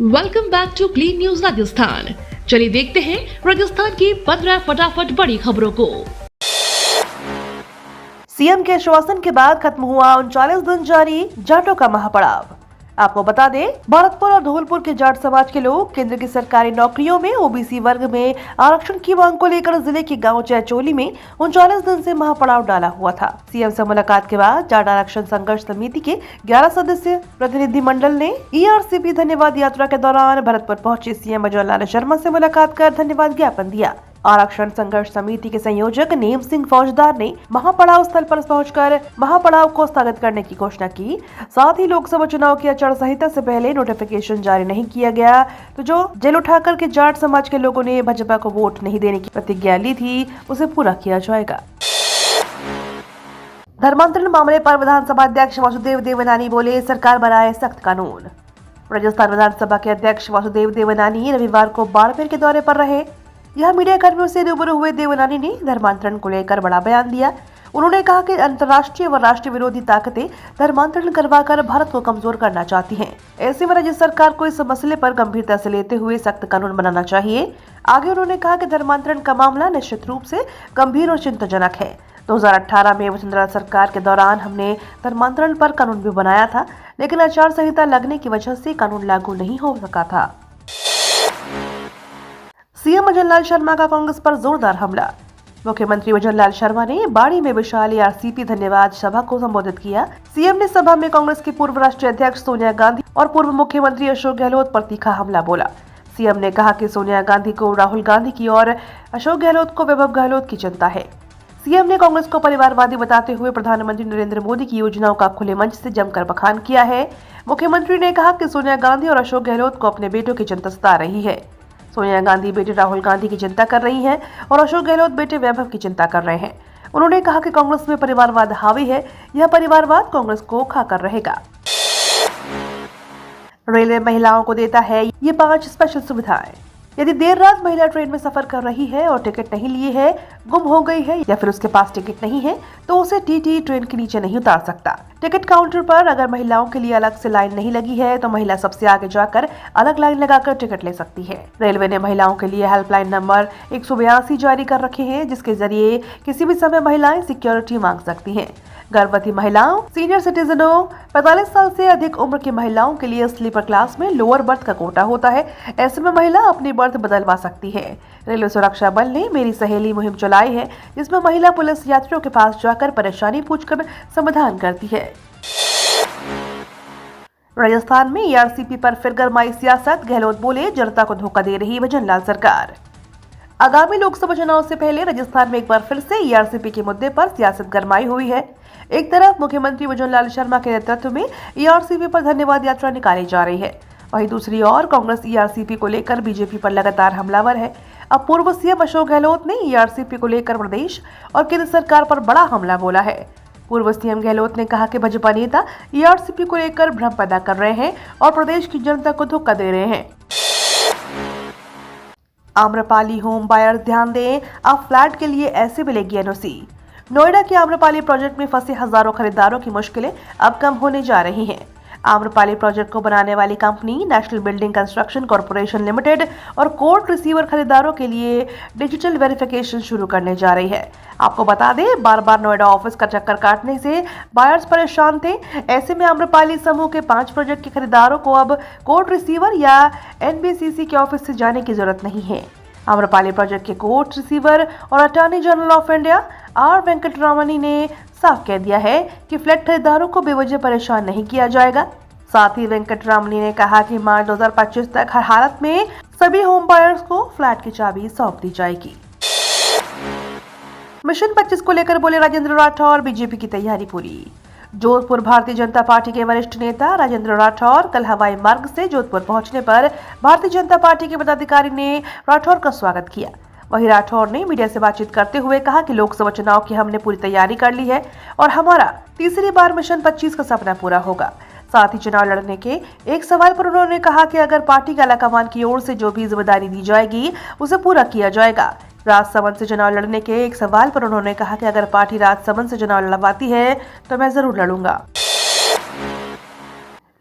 Welcome back to clean news Rajasthan. चलिए देखते हैं राजस्थान की 15 फटाफट बड़ी खबरों को। सीएम के आश्वासन के बाद खत्म हुआ 39 दिन जारी जाटों का महापड़ाव। आपको बता दें, भरतपुर और धौलपुर के जाट समाज के लोग केंद्र की सरकारी नौकरियों में ओबीसी वर्ग में आरक्षण की मांग को लेकर जिले के गांव चैचोली में 39 दिन से महापड़ाव डाला हुआ था। सीएम से मुलाकात के बाद जाट आरक्षण संघर्ष समिति के 11 सदस्य प्रतिनिधि मंडल ने ईआरसीपी धन्यवाद यात्रा के दौरान भरतपुर पहुंचे सीएम अजय लाल शर्मा से मुलाकात कर धन्यवाद ज्ञापन दिया। आरक्षण संघर्ष समिति के संयोजक नेम सिंह फौजदार ने महापड़ाव स्थल पर पहुंचकर महापड़ाव को स्थगित करने की घोषणा की। साथ ही लोकसभा चुनाव की आचार संहिता से पहले नोटिफिकेशन जारी नहीं किया गया, तो जो जेल उठाकर के जाट समाज के लोगों ने भाजपा को वोट नहीं देने की प्रतिज्ञा ली थी, उसे पूरा किया जाएगा। धर्मांतरण मामले पर विधानसभा अध्यक्ष वासुदेव देवनानी बोले, सरकार बनाए सख्त कानून। राजस्थान विधानसभा के अध्यक्ष वासुदेव देवनानी रविवार को बाड़मेर के दौरे पर रहे। यह मीडिया कर्मियों से रूबरू हुए देवनानी ने धर्मांतरण को लेकर बड़ा बयान दिया। उन्होंने कहा कि अंतर्राष्ट्रीय व राष्ट्रीय विरोधी ताकतें धर्मांतरण करवाकर भारत को कमजोर करना चाहती हैं। ऐसे में राज्य सरकार को इस मसले पर गंभीरता से लेते हुए सख्त कानून बनाना चाहिए। आगे उन्होंने कहा कि धर्मांतरण का मामला निश्चित रूप से गंभीर और चिंताजनक है। 2018 में वसुंधरा सरकार के दौरान हमने धर्मांतरण पर कानून भी बनाया था, लेकिन आचार संहिता लगने की वजह से कानून लागू नहीं हो सका था। सीएम अजय लाल शर्मा का कांग्रेस पर जोरदार हमला। मुख्यमंत्री अजय लाल शर्मा ने बाड़ी में विशाल ईआरसीपी धन्यवाद सभा को संबोधित किया। सीएम ने सभा में कांग्रेस की पूर्व राष्ट्रीय अध्यक्ष सोनिया गांधी और पूर्व मुख्यमंत्री अशोक गहलोत पर तीखा हमला बोला। सीएम ने कहा कि सोनिया गांधी को राहुल गांधी की और अशोक गहलोत को वैभव गहलोत की चिंता है। सीएम ने कांग्रेस को परिवारवादी बताते हुए प्रधानमंत्री नरेंद्र मोदी की योजनाओं का खुले मंच से जमकर बखान किया है। मुख्यमंत्री ने कहा कि सोनिया गांधी और अशोक गहलोत को अपने बेटों की चिंता सता रही है। सोनिया गांधी बेटे राहुल गांधी की चिंता कर रही हैं और अशोक गहलोत बेटे वैभव की चिंता कर रहे हैं। उन्होंने कहा कि कांग्रेस में परिवारवाद हावी है, यह परिवारवाद कांग्रेस को खाकर रहेगा। रेलवे महिलाओं को देता है ये 5 स्पेशल सुविधाएं। यदि देर रात महिला ट्रेन में सफर कर रही है और टिकट नहीं लिए है, गुम हो गई है या फिर उसके पास टिकट नहीं है, तो उसे टीटी ट्रेन के नीचे नहीं उतार सकता। टिकट काउंटर पर अगर महिलाओं के लिए अलग से लाइन नहीं लगी है, तो महिला सबसे आगे जाकर अलग लाइन लगाकर टिकट ले सकती है। रेलवे ने महिलाओं के लिए हेल्पलाइन नंबर 182 जारी कर रखे हैं, जिसके जरिए किसी भी समय महिलाएं सिक्योरिटी मांग सकती हैं। गर्भवती महिलाओं, सीनियर सिटीजनों, 45 साल से अधिक उम्र की महिलाओं के लिए स्लीपर क्लास में लोअर बर्थ का कोटा होता है। ऐसे में महिला अपनी बर्थ बदलवा सकती है। रेलवे सुरक्षा बल ने मेरी सहेली मुहिम चलाई है, जिसमें महिला पुलिस यात्रियों के पास जाकर परेशानी पूछकर समाधान करती है। राजस्थान में ईआरसीपी पर फिर गरमाई सियासत। गहलोत बोले, जनता को धोखा दे रही भजन लाल सरकार। आगामी लोकसभा चुनाव से पहले राजस्थान में एक बार फिर से ईआरसीपी के मुद्दे पर सियासत गरमाई हुई है। एक तरफ मुख्यमंत्री अजय लाल शर्मा के नेतृत्व में ईआरसीपी पर धन्यवाद यात्रा निकाली जा रही है, वहीं दूसरी ओर कांग्रेस ईआरसीपी को लेकर बीजेपी पर लगातार हमलावर है। अब पूर्व सीएम अशोक गहलोत ने ईआरसीपी को लेकर प्रदेश और केंद्र सरकार पर बड़ा हमला बोला है। पूर्व सीएम गहलोत ने कहा कि भाजपा नेता ईआरसीपी को लेकर भ्रम पैदा कर रहे हैं और प्रदेश की जनता को धोखा दे रहे हैं। आम्रपाली होम बायर ध्यान दें, अब फ्लैट के लिए ऐसे मिलेगी एनओसी। नोएडा के आम्रपाली प्रोजेक्ट में फंसे हजारों खरीदारों की मुश्किलें अब कम होने जा रही हैं। आम्रपाली प्रोजेक्ट को बनाने वाली company national building construction corporation limited और कोर्ट रिसीवर खरीदारों के लिए डिजिटल वेरिफिकेशन शुरू करने जा रही है। आपको बता दें, बार बार नोएडा ऑफिस का चक्कर काटने से बायर्स परेशान थे। ऐसे में आम्रपाली समूह के 5 प्रोजेक्ट के खरीदारों को अब कोर्ट रिसीवर या एनबीसीसी के ऑफिस से जाने की जरूरत नहीं है। आम्रपाली प्रोजेक्ट के कोर्ट रिसीवर और attorney general of India R Venkataramani ने साफ कह दिया है कि फ्लैट खरीदारों को बेवजह परेशान नहीं किया जाएगा। साथ ही वेंकटरामनी ने कहा कि मार्च 2025 तक हर हालत में सभी होम बायर्स को फ्लैट की चाबी सौंप दी जाएगी। मिशन 25 को लेकर बोले राजेंद्र राठौर, बीजेपी की तैयारी पूरी। जोधपुर भारतीय जनता पार्टी के वरिष्ठ नेता राजेंद्र राठौर कल हवाई मार्ग से जोधपुर पहुंचने पर भारतीय जनता पार्टी के पदाधिकारी ने राठौर का स्वागत किया। वहीं राठौर ने मीडिया से बातचीत करते हुए कहा कि लोकसभा चुनाव की हमने पूरी तैयारी कर ली है और हमारा तीसरी बार मिशन 25 का सपना पूरा होगा। साथ ही चुनाव लड़ने के एक सवाल पर उन्होंने कहा कि अगर पार्टी का आलाकमान की ओर से जो भी जिम्मेदारी दी जाएगी उसे पूरा किया जाएगा। राजसमंद से चुनाव लड़ने के एक सवाल पर उन्होंने कहा कि अगर पार्टी राजसमंद से चुनाव लड़वाती है तो मैं जरूर लड़ूंगा।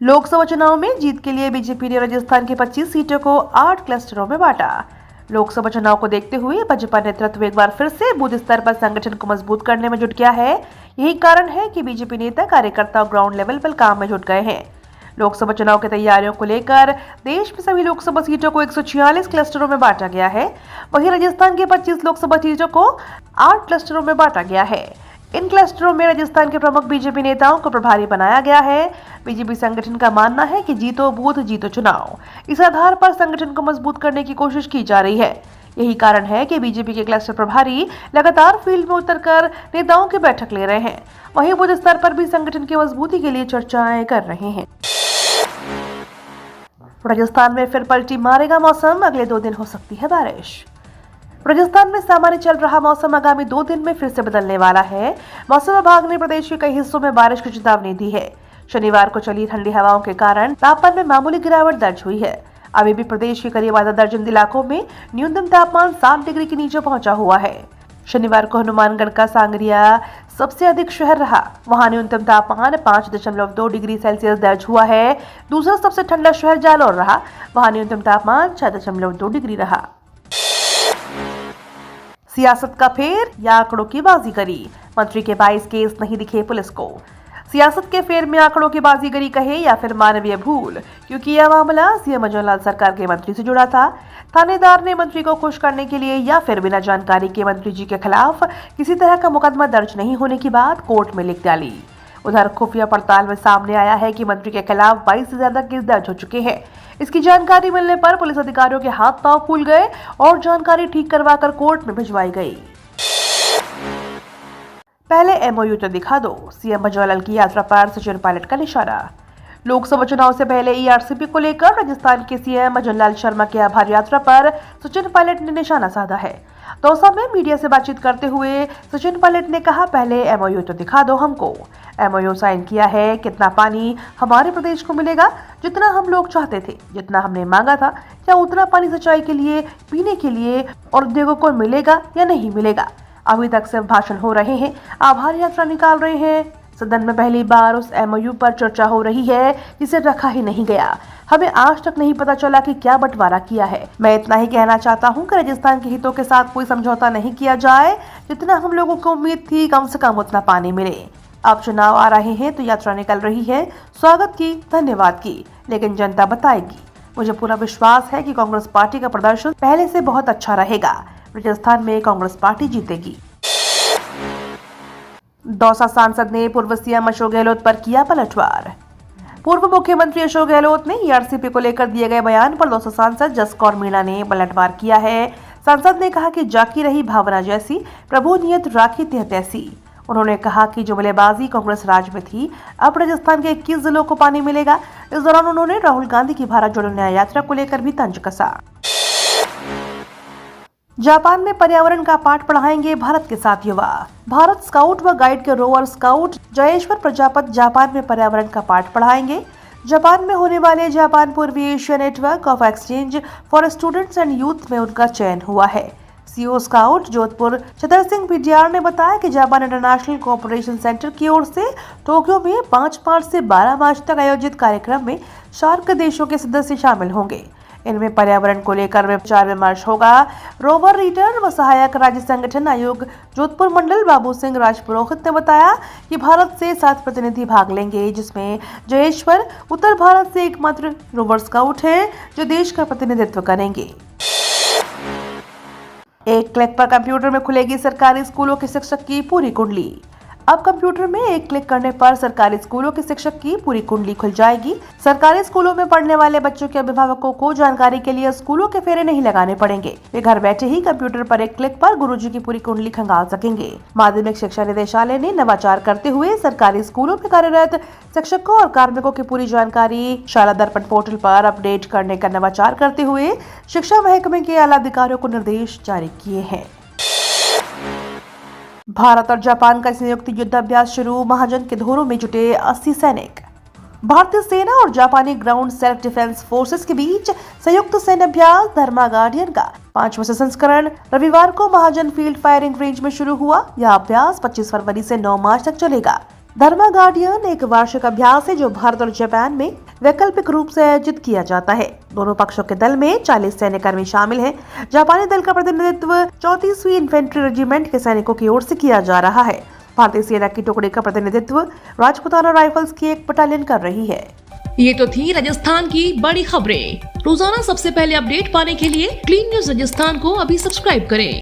लोकसभा चुनाव में जीत के लिए बीजेपी ने राजस्थान की 25 सीटों को 8 क्लस्टरों में बांटा। लोकसभा चुनाव को देखते हुए भाजपा नेतृत्व एक बार फिर से बूथ स्तर पर संगठन को मजबूत करने में जुट गया है। यही कारण है कि बीजेपी नेता कार्यकर्ता ग्राउंड लेवल पर काम में जुट गए हैं। लोकसभा चुनाव की तैयारियों को लेकर देश में सभी लोकसभा सीटों को 146 क्लस्टरों में बांटा गया है। वहीं राजस्थान की 25 लोकसभा सीटों को 8 क्लस्टरों में बांटा गया है। इन क्लस्टरों में राजस्थान के प्रमुख बीजेपी नेताओं को प्रभारी बनाया गया है। बीजेपी संगठन का मानना है कि जीतो बूथ जीतो चुनाव, इस आधार पर संगठन को मजबूत करने की कोशिश की जा रही है। यही कारण है कि बीजेपी के क्लस्टर प्रभारी लगातार फील्ड में उतरकर नेताओं की बैठक ले रहे हैं। वहीं बूथ स्तर पर भी संगठन की मजबूती के लिए चर्चाएं कर रहे हैं। राजस्थान में फिर पलटी मारेगा मौसम, अगले 2 दिन हो सकती है बारिश। राजस्थान में सामान्य चल रहा मौसम आगामी 2 दिन में फिर से बदलने वाला है। मौसम विभाग ने प्रदेश के कई हिस्सों में बारिश की चेतावनी दी है। शनिवार को चली ठंडी हवाओं के कारण तापमान में मामूली गिरावट दर्ज हुई है। अभी भी प्रदेश के करीब आधा दर्जन इलाकों में न्यूनतम तापमान 7 डिग्री के नीचे पहुंचा हुआ है। शनिवार को हनुमानगढ़ का सांगरिया सबसे अधिक शहर रहा। वहां न्यूनतम तापमान 5.2 डिग्री सेल्सियस दर्ज हुआ है। दूसरा सबसे ठंडा शहर जालौर रहा। वहां न्यूनतम तापमान 6.2 डिग्री रहा। सियासत का फेर या आंकड़ों की बाजीगरी, मंत्री के 22 केस नहीं दिखे पुलिस को। सियासत के फेर में आंकड़ों की बाजीगरी कहे या फिर मानवीय भूल, क्योंकि यह मामला सीएम मनोहर सरकार के मंत्री से जुड़ा था। थानेदार ने मंत्री को खुश करने के लिए या फिर बिना जानकारी के मंत्री जी के खिलाफ किसी तरह का मुकदमा दर्ज नहीं होने की बात कोर्ट में लिख डाली। उधर खुफिया पड़ताल में सामने आया है कि मंत्री के खिलाफ 22 से ज्यादा केस दर्ज हो चुके हैं। इसकी जानकारी मिलने पर पुलिस अधिकारियों के हाथ पांव फूल गए और जानकारी ठीक करवाकर कोर्ट में भिजवाई गई। पहले एमओयू तो दिखा दो, सीएम भजोलाल की यात्रा पर सचिन पायलट का निशाना। लोकसभा चुनाव से पहले ईआरसीपी को लेकर राजस्थान के सीएम भजोलाल शर्मा की आभार यात्रा पर सचिन पायलट ने निशाना साधा है। दौसा में मीडिया से बातचीत करते हुए सचिन पायलट ने कहा, पहले एमओयू तो दिखा दो हमको। एमओयू साइन किया है, कितना पानी हमारे प्रदेश को मिलेगा, जितना हम लोग चाहते थे, जितना हमने मांगा था, क्या उतना पानी सिंचाई के लिए, पीने के लिए और उद्योगों को मिलेगा या नहीं मिलेगा। अभी तक सिर्फ भाषण हो रहे हैं, आभार यात्रा निकाल रहे हैं। सदन में पहली बार उस एमओयू पर चर्चा हो रही है जिसे रखा ही नहीं गया। हमें आज तक नहीं पता चला कि क्या बंटवारा किया है। मैं इतना ही कहना चाहता हूं कि राजस्थान के हितों के साथ कोई समझौता नहीं किया जाए। जितना हम लोगों को उम्मीद थी, कम से कम उतना पानी मिले। अब चुनाव आ रहे हैं तो यात्रा निकल रही है, स्वागत की, धन्यवाद की, लेकिन जनता बताएगी। मुझे पूरा विश्वास है कि कांग्रेस पार्टी का प्रदर्शन पहले से बहुत अच्छा रहेगा। राजस्थान में कांग्रेस पार्टी जीतेगी। दौसा सांसद ने पूर्व सीएम अशोक गहलोत पर किया पलटवार। पूर्व मुख्यमंत्री अशोक गहलोत ने ईआरसीपी को लेकर दिए गए बयान पर दौसा सांसद जस कौर मीणा ने पलटवार किया है। सांसद ने कहा कि जाकी रही भावना जैसी, प्रभु नियत राखी त्य तैसी। उन्होंने कहा कि जुमलेबाजी कांग्रेस राज में थी, अब राजस्थान के 21 जिलों को पानी मिलेगा। इस दौरान उन्होंने राहुल गांधी की भारत जोड़ो न्याय यात्रा को लेकर भी तंज कसा। जापान में पर्यावरण का पाठ पढ़ाएंगे भारत के साथ युवा। भारत स्काउट व गाइड के rover scout Jayeshwar Prajapati Japan में पर्यावरण का पाठ पढ़ाएंगे। जापान में होने वाले जापान पूर्वी Asia network of exchange for students and youth में उनका चयन हुआ है। CO scout Jodhpur Chhatar Singh PTR ने बताया कि जापान इंटरनेशनल कोऑपरेशन सेंटर की ओर से टोक्यो में 5 मार्च से 12 मार्च तक आयोजित कार्यक्रम में सार्क देशों के सदस्य शामिल होंगे। इनमें पर्यावरण को लेकर विचार विमर्श होगा। रोवर रीडर व सहायक राज्य संगठन आयोग जोधपुर मंडल बाबू सिंह राजपुरोहित ने बताया कि भारत से 7 प्रतिनिधि भाग लेंगे, जिसमें जयेश्वर उत्तर भारत से एकमात्र रोवर स्काउट है जो देश का प्रतिनिधित्व करेंगे। एक क्लिक पर कंप्यूटर में खुलेगी सरकारी स्कूलों के शिक्षक की पूरी कुंडली। अब कंप्यूटर में एक क्लिक करने पर सरकारी स्कूलों के शिक्षक की पूरी कुंडली खुल जाएगी। सरकारी स्कूलों में पढ़ने वाले बच्चों के अभिभावकों को जानकारी के लिए स्कूलों के फेरे नहीं लगाने पड़ेंगे। वे घर बैठे ही कंप्यूटर पर एक क्लिक पर गुरुजी की पूरी कुंडली खंगाल सकेंगे। माध्यमिक शिक्षा निदेशालय ने नवाचार करते हुए सरकारी स्कूलों में कार्यरत शिक्षकों और कार्मिकों की पूरी जानकारी शाला दर्पण पोर्टल पर अपडेट करने का नवाचार करते हुए शिक्षा महकमे के आला अधिकारियों को निर्देश जारी किए हैं। भारत और जापान का संयुक्त युद्धाभ्यास शुरू, महाजन के धोरों में जुटे 80 सैनिक। भारतीय सेना और जापानी ग्राउंड सेल्फ डिफेंस फोर्सेस के बीच संयुक्त सैन्य अभ्यास धर्मा गार्डियन का 5वां संस्करण रविवार को महाजन फील्ड फायरिंग रेंज में शुरू हुआ। यह अभ्यास 25 फरवरी से 9 मार्च तक चलेगा। धर्मा गार्डियन एक वार्षिक अभ्यास है जो भारत और जापान में वैकल्पिक रूप से आयोजित किया जाता है। दोनों पक्षों के दल में 40 सैन्यकर्मी शामिल हैं। जापानी दल का प्रतिनिधित्व 34वीं इन्फेंट्री रेजिमेंट के सैनिकों की ओर से किया जा रहा है। भारतीय सेना की टुकड़ी का प्रतिनिधित्व राजपुताना राइफल्स की एक बटालियन कर रही है। ये तो थी राजस्थान की बड़ी खबरें। रोजाना सबसे पहले अपडेट पाने के लिए क्लीन न्यूज राजस्थान को अभी सब्सक्राइब करें।